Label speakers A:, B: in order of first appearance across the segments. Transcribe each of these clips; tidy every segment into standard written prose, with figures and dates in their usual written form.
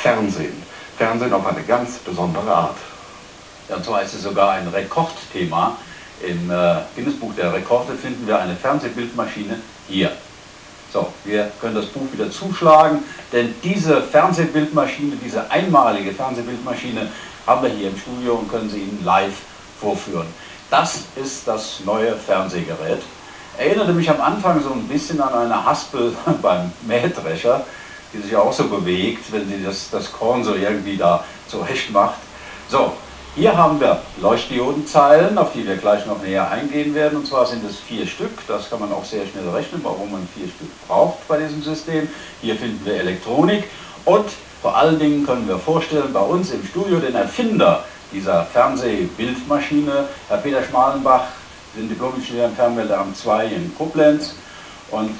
A: Fernsehen. Fernsehen auf eine ganz besondere Art.
B: Ja, und zwar ist es sogar ein Rekordthema. Im Guinness-Buch der Rekorde finden wir eine Fernsehbildmaschine hier. So, wir können das Buch wieder zuschlagen, denn diese Fernsehbildmaschine, diese einmalige Fernsehbildmaschine haben wir hier im Studio und können sie Ihnen live vorführen. Das ist das neue Fernsehgerät. Erinnerte mich am Anfang so ein bisschen an eine Haspel beim Mähdrescher, die sich auch so bewegt, wenn sie das Korn so irgendwie da zurecht macht. So, hier haben wir Leuchtdiodenzeilen, auf die wir gleich noch näher eingehen werden. Und zwar sind es 4 Stück. Das kann man auch sehr schnell rechnen, warum man 4 Stück braucht bei diesem System. Hier finden wir Elektronik und vor allen Dingen können wir vorstellen, bei uns im Studio den Erfinder dieser Fernsehbildmaschine, Herr Peter Schmalenbach, sind Diplom-Ingenieur im Fernmeldeamt 2 in Koblenz. Und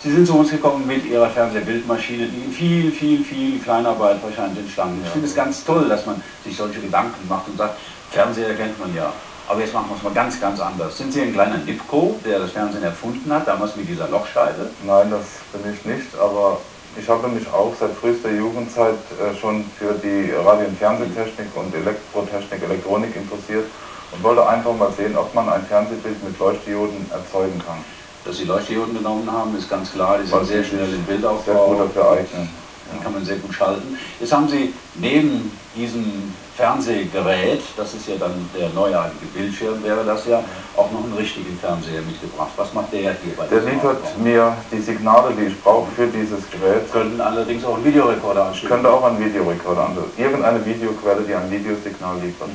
B: Sie sind zu uns gekommen mit Ihrer Fernsehbildmaschine, die in viel Kleinarbeit wahrscheinlich entstanden ist. Ich finde es ganz toll, dass man sich solche Gedanken macht und sagt, Fernseher kennt man ja, aber jetzt machen wir es mal ganz anders. Sind Sie ein kleiner Nipko, der das Fernsehen erfunden hat, damals mit dieser Lochscheibe?
C: Nein, das bin ich nicht, aber ich habe mich auch seit frühester Jugendzeit schon für die Radio- und Fernsehtechnik und Elektrotechnik, Elektronik interessiert und wollte einfach mal sehen, ob man ein Fernsehbild mit Leuchtdioden erzeugen kann.
B: Dass Sie Leuchtdioden genommen haben, ist ganz klar, die sind sehr schnell im Bildaufbau.
C: Sehr gut dafür eignen.
B: Die kann man sehr gut schalten. Jetzt haben Sie neben diesem Fernsehgerät, das ist ja dann der neuartige Bildschirm, wäre das ja, auch noch einen richtigen Fernseher mitgebracht. Was macht der hier bei
C: Der liefert mir die Signale, die ich brauche für dieses Gerät.
B: Können allerdings auch einen Videorekorder anschließen.
C: Könnte auch einen Videorekorder anschließen. Irgendeine Videoquelle, die ein Videosignal liefert.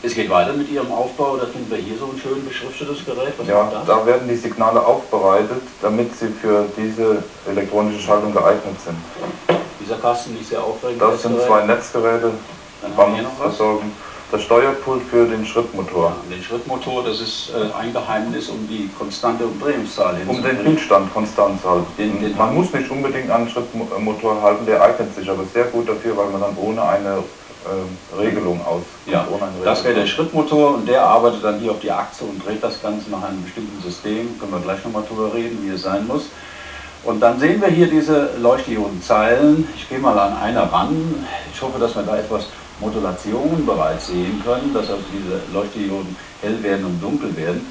B: Es geht weiter mit Ihrem Aufbau, da finden wir hier so ein schön beschriftetes Gerät. Was
C: ja,
B: macht das?
C: Da werden die Signale aufbereitet, damit sie für diese elektronische Schaltung geeignet sind.
B: Dieser Kasten nicht sehr aufregend.
C: Das sind 2 Netzgeräte, Spannungsversorgung. Das Steuerpult für den Schrittmotor.
B: Ja, den Schrittmotor, das ist ein Geheimnis, um die konstante Umdrehungszahl hinzukriegen.
C: Um den Bildstand konstant zu halten. Man muss nicht unbedingt einen Schrittmotor halten, der eignet sich aber sehr gut dafür, weil man dann ohne eine Regelung auskommt.
B: Ja, das wäre der Schrittmotor und der arbeitet dann hier auf die Achse und dreht das Ganze nach einem bestimmten System. Können wir gleich nochmal drüber reden, wie es sein muss. Und dann sehen wir hier diese Leuchtdiodenzeilen. Ich gehe mal an einer ran. Ich hoffe, dass wir da etwas Modulation bereits sehen können, dass also diese Leuchtdioden hell werden und dunkel werden.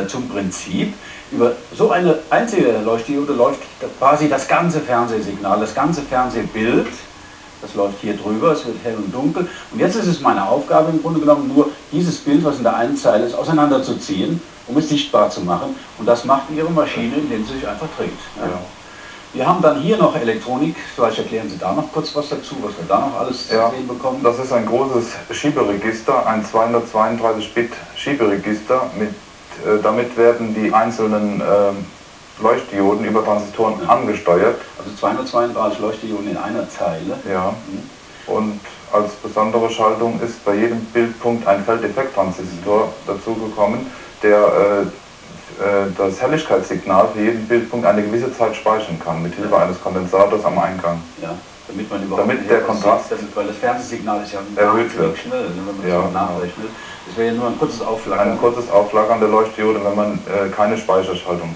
B: Zum Prinzip, über so eine einzige Leuchtdiode läuft quasi das ganze Fernsehsignal, das ganze Fernsehbild. Das läuft hier drüber, es wird hell und dunkel. Und jetzt ist es meine Aufgabe im Grunde genommen nur, dieses Bild, was in der einen Zeile ist, auseinanderzuziehen, um es sichtbar zu machen. Und das macht Ihre Maschine, indem sie sich einfach dreht. Ja. Wir haben dann hier noch Elektronik, vielleicht erklären Sie da noch kurz was dazu, was wir da noch alles zu sehen bekommen.
C: Das ist ein großes Schieberegister, ein 232-Bit Schieberegister. Damit werden die einzelnen Leuchtdioden über Transistoren angesteuert.
B: Also 232 Leuchtdioden in einer Zeile.
C: Ja. Und als besondere Schaltung ist bei jedem Bildpunkt ein Feldeffekttransistor dazugekommen, der das Helligkeitssignal für jeden Bildpunkt eine gewisse Zeit speichern kann, mit Hilfe eines Kondensators am Eingang.
B: Ja, damit man überhaupt
C: der Kontrast
B: weil das Fernsehsignal ist ja
C: erhöht wird.
B: Schnell, wenn man das nachrechnet. Das wäre ja nur ein kurzes Aufflackern.
C: Ein kurzes Aufflackern der Leuchtdiode, wenn man keine Speicherschaltung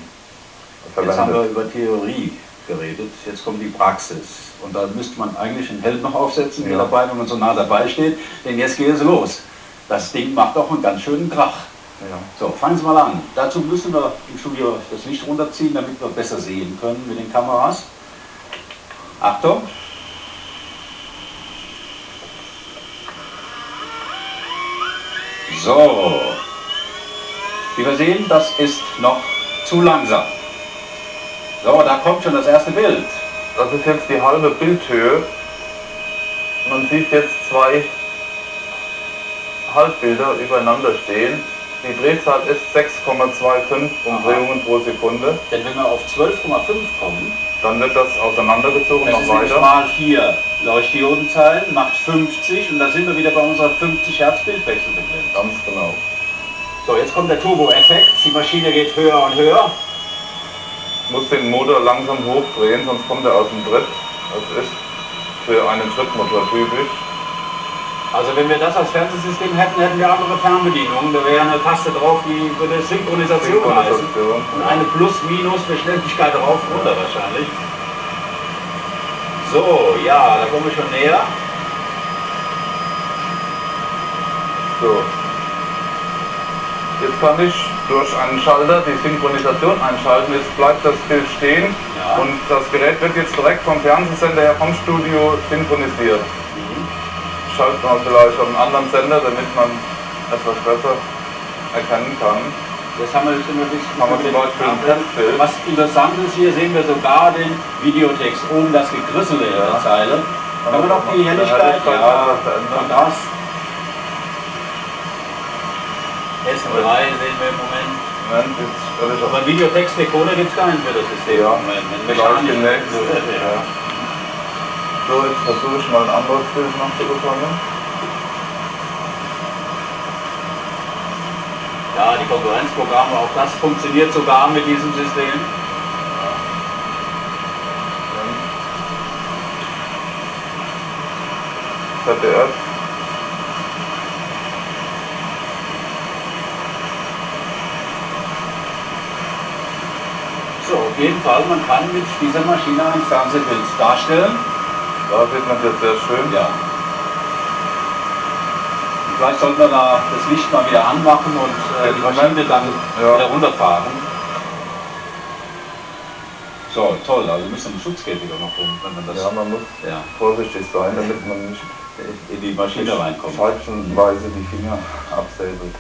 C: verwendet.
B: Jetzt haben wir über Theorie geredet, jetzt kommt die Praxis. Und da müsste man eigentlich einen Held noch aufsetzen, der dabei, wenn man so nah dabei steht, denn jetzt geht es los. Das Ding macht auch einen ganz schönen Krach.
C: Ja.
B: So, fangen Sie mal an. Dazu müssen wir im Studio das Licht runterziehen, damit wir besser sehen können mit den Kameras. Achtung! So, wie wir sehen, das ist noch zu langsam. So, da kommt schon das erste Bild.
C: Das ist jetzt die halbe Bildhöhe. Man sieht jetzt 2 Halbbilder übereinander stehen. Die Drehzahl ist 6,25 Umdrehungen pro Sekunde.
B: Denn wenn wir auf 12,5 kommen,
C: dann wird das auseinandergezogen
B: das
C: noch
B: ist
C: weiter.
B: Mal 4 Leuchtdiodenzeilen, macht 50 und da sind wir wieder bei unserer 50 Hertz Bildwechselfrequenz.
C: Ganz genau.
B: So, jetzt kommt der Turbo-Effekt. Die Maschine geht höher und höher.
C: Ich muss den Motor langsam hochdrehen, sonst kommt er aus dem Tritt. Das ist für einen Schrittmotor typisch.
B: Also wenn wir das als Fernsehsystem hätten, hätten wir andere Fernbedienungen. Da wäre eine Taste drauf, die würde Synchronisation heißen. Und eine Plus-Minus für Schnelligkeit rauf, runter wahrscheinlich. So, ja, da kommen wir schon näher.
C: So. Jetzt kann ich durch einen Schalter die Synchronisation einschalten. Jetzt bleibt das Bild stehen und das Gerät wird jetzt direkt vom Fernsehsender her vom Studio synchronisiert. Schaltet man vielleicht auf einen anderen Sender, damit man etwas besser erkennen kann.
B: Das haben wir jetzt immer bis
C: Haben wir zum Beispiel ein Testbild.
B: Was interessant ist, hier sehen wir sogar den Videotext, oben das Gekrissele in der Zeile. Kann man auch die Helligkeit, Kontrast. S3 sehen wir im Moment. Aber Videotext-Decoder gibt es gar nicht für das System.
C: Ja,
B: vielleicht
C: demnächst. Ja. So, jetzt versuche ich mal ein anderes Bild noch zu bekommen.
B: Ja, die Konkurrenzprogramme, auch das funktioniert sogar mit diesem System.
C: ZDF.
B: So, auf jeden Fall, man kann mit dieser Maschine ein Fernsehbild darstellen.
C: Da sieht man jetzt sehr schön.
B: Ja. Und vielleicht sollten wir da das Licht mal wieder anmachen und die Maschine dann wieder runterfahren. So, toll, also müssen wir einen Schutzkäfig auch noch rum, wenn man das...
C: Ja, man muss vorsichtig sein, damit man nicht
B: in die Maschine reinkommt.
C: Falschenweise die Finger absäbelt.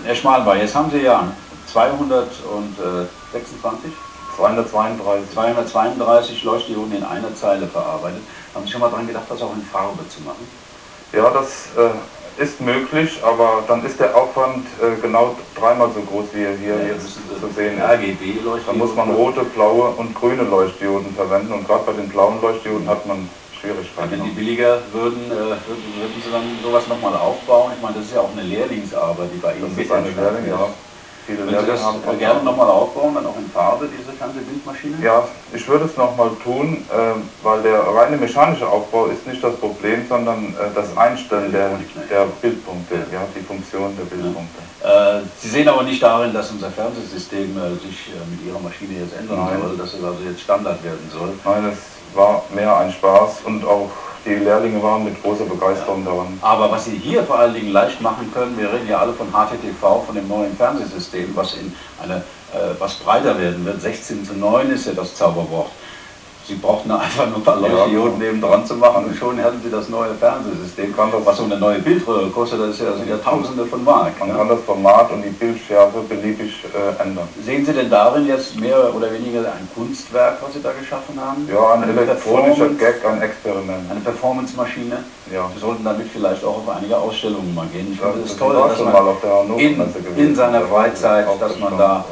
B: Herr Schmalbach, jetzt haben Sie ja 226? 232 Leuchtdioden in einer Zeile verarbeitet. Haben Sie schon mal daran gedacht, das auch in Farbe zu machen?
C: Ja, das ist möglich, aber dann ist der Aufwand genau dreimal so groß, wie er hier jetzt zu sehen ist.
B: RGB-Leuchtdioden.
C: Da muss man rote, blaue und grüne Leuchtdioden verwenden und gerade bei den blauen Leuchtdioden hat man Schwierigkeiten.
B: Wenn die billiger würden, würden Sie dann sowas nochmal aufbauen? Ich meine, das ist ja auch eine Lehrlingsarbeit, die bei Ihnen
C: das ist eine Lehrling, ja. Viele
B: Würden Sie das gerne nochmal aufbauen, dann auch in Farbe, diese Fernsehbildmaschine?
C: Ja, ich würde es nochmal tun, weil der reine mechanische Aufbau ist nicht das Problem, sondern das Einstellen der Bildpunkte, ja, die Funktion der Bildpunkte.
B: Sie sehen aber nicht darin, dass unser Fernsehsystem sich mit Ihrer Maschine jetzt ändern soll, dass es also jetzt Standard werden soll?
C: Nein, es war mehr ein Spaß und auch die Lehrlinge waren mit großer Begeisterung daran.
B: Aber was Sie hier vor allen Dingen leicht machen können, wir reden ja alle von HTTV, von dem neuen Fernsehsystem, was in was breiter werden wird. 16:9 ist ja das Zauberwort. Sie brauchten einfach nur ein paar Leuchtdioden neben dran zu machen und schon hätten Sie das neue Fernsehsystem. Was so eine neue Bildröhre kostet, das sind ja Tausende von Mark.
C: Man kann das Format und die Bildschärfe beliebig ändern.
B: Sehen Sie denn darin jetzt mehr oder weniger ein Kunstwerk, was Sie da geschaffen haben?
C: Ja, ein elektronischer Gag, ein Experiment.
B: Eine Performance-Maschine?
C: Ja.
B: Wir sollten damit vielleicht auch auf einige Ausstellungen mal gehen. Ich finde es toll,
C: dass man
B: in seiner Freizeit, dass man da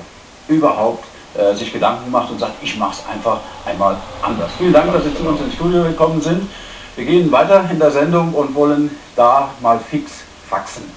B: überhaupt sich Gedanken macht und sagt, ich mache es einfach einmal anders. Vielen Dank, dass Sie zu uns ins Studio gekommen sind. Wir gehen weiter in der Sendung und wollen da mal fix faxen.